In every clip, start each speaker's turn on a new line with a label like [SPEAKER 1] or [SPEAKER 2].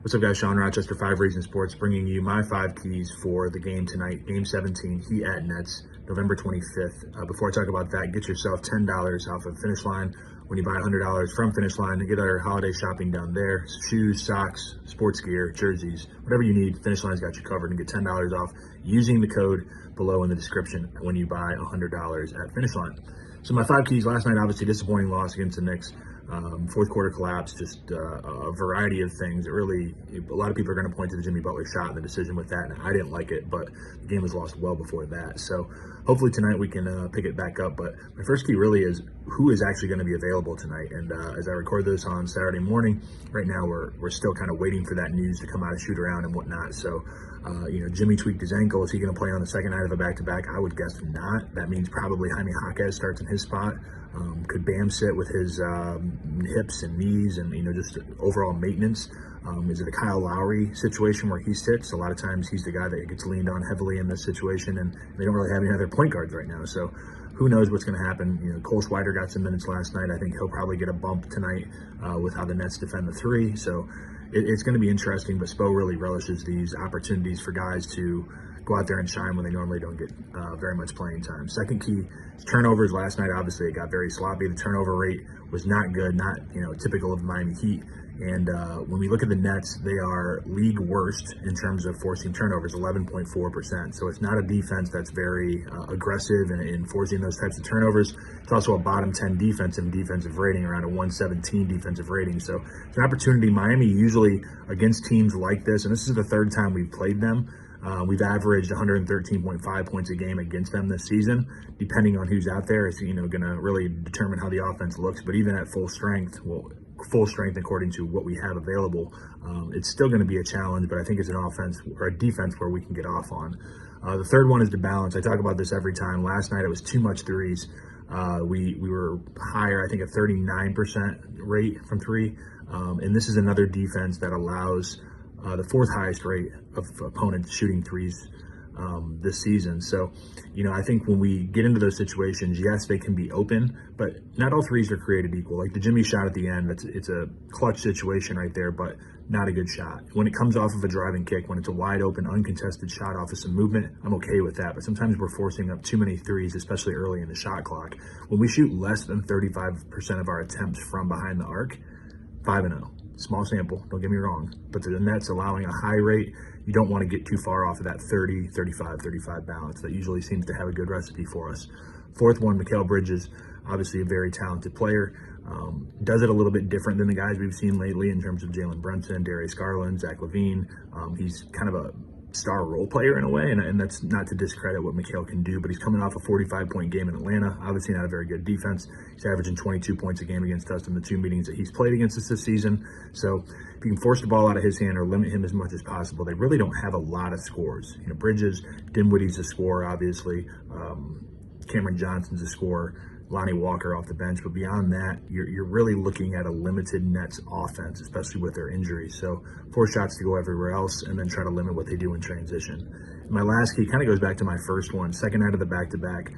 [SPEAKER 1] What's up, guys? Sean Rochester, 5 Reasons Sports, bringing you my 5 keys for the game tonight, Game 17, Heat at Nets, November 25th. Before I talk about that, get yourself $10 off of Finish Line when you buy $100 from Finish Line to get our holiday shopping done there. Shoes, socks, sports gear, jerseys, whatever you need, Finish Line's got you covered, and get $10 off using the code below in the description when you buy $100 at Finish Line. So my 5 keys last night, obviously disappointing loss against the Knicks. Fourth quarter collapse, just a variety of things. A lot of people are going to point to the Jimmy Butler shot and the decision with that, and I didn't like it, but the game was lost well before that. So hopefully tonight we can pick it back up. But my first key really is who is actually going to be available tonight. And as I record this on Saturday morning, right now we're still kind of waiting for that news to come out of shoot around and whatnot. So Jimmy tweaked his ankle. Is he going to play on the second night of a back-to-back? I would guess not. That means probably Jaime Jaquez starts in his spot. Could Bam sit with his hips and knees and just overall maintenance? Is it a Kyle Lowry situation where he sits? A lot of times he's the guy that gets leaned on heavily in this situation, and they don't really have any other point guards right now. So who knows what's going to happen? Cole Schweider got some minutes last night. I think he'll probably get a bump tonight with how the Nets defend the three. So it's going to be interesting, but Spo really relishes these opportunities for guys to go out there and shine when they normally don't get very much playing time. Second key is turnovers. Last night, obviously, it got very sloppy. The turnover rate was not good, not typical of the Miami Heat. And when we look at the Nets, they are league worst in terms of forcing turnovers, 11.4%. So it's not a defense that's very aggressive in forcing those types of turnovers. It's also a bottom 10 defensive rating, around a 117 defensive rating. So it's an opportunity. Miami usually against teams like this, and this is the third time we've played them, we've averaged 113.5 points a game against them this season. Depending on who's out there, it's going to really determine how the offense looks. But even at full strength according to what we have available, it's still going to be a challenge. But I think it's an offense or a defense where we can get off on. The third one is the balance. I talk about this every time. Last night it was too much threes. We were higher, I think, a 39% rate from three. And this is another defense that allows the fourth highest rate of opponents shooting threes this season. So, I think when we get into those situations, yes, they can be open, but not all threes are created equal. Like the Jimmy shot at the end, it's a clutch situation right there, but not a good shot. When it comes off of a driving kick, when it's a wide open, uncontested shot off of some movement, I'm okay with that. But sometimes we're forcing up too many threes, especially early in the shot clock. When we shoot less than 35% of our attempts from behind the arc, 5-0. Small sample, don't get me wrong, but the Nets allowing a high rate, you don't want to get too far off of that 30, 35, 35 balance. That usually seems to have a good recipe for us. Fourth one, Mikal Bridges, obviously a very talented player. Does it a little bit different than the guys we've seen lately in terms of Jalen Brunson, Darius Garland, Zach LaVine. He's kind of a star role player in a way, and that's not to discredit what Mikal can do, but he's coming off a 45-point game in Atlanta. Obviously not a very good defense. He's averaging 22 points a game against us in the 2 meetings that he's played against us this season. So if you can force the ball out of his hand or limit him as much as possible, they really don't have a lot of scores. Bridges, Dinwiddie's a scorer, obviously. Cameron Johnson's a scorer. Lonnie Walker off the bench, but beyond that, you're really looking at a limited Nets offense, especially with their injuries. So 4 shots to go everywhere else, and then try to limit what they do in transition. And my last key kind of goes back to my first one. Second night of the back-to-back,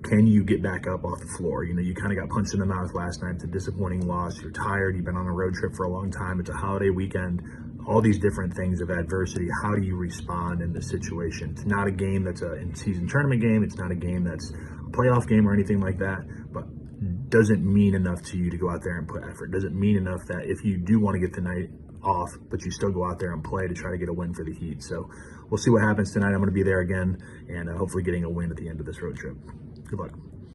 [SPEAKER 1] can you get back up off the floor? You kind of got punched in the mouth last night. It's a disappointing loss. You're tired. You've been on a road trip for a long time. It's a holiday weekend. All these different things of adversity. How do you respond in this situation? It's not a game that's a in-season tournament game. It's not a game that's a playoff game or anything like that, but doesn't mean enough to you to go out there and put effort. Doesn't mean enough that if you do want to get the night off, but you still go out there and play to try to get a win for the Heat. So we'll see what happens tonight. I'm going to be there again and hopefully getting a win at the end of this road trip. Good luck.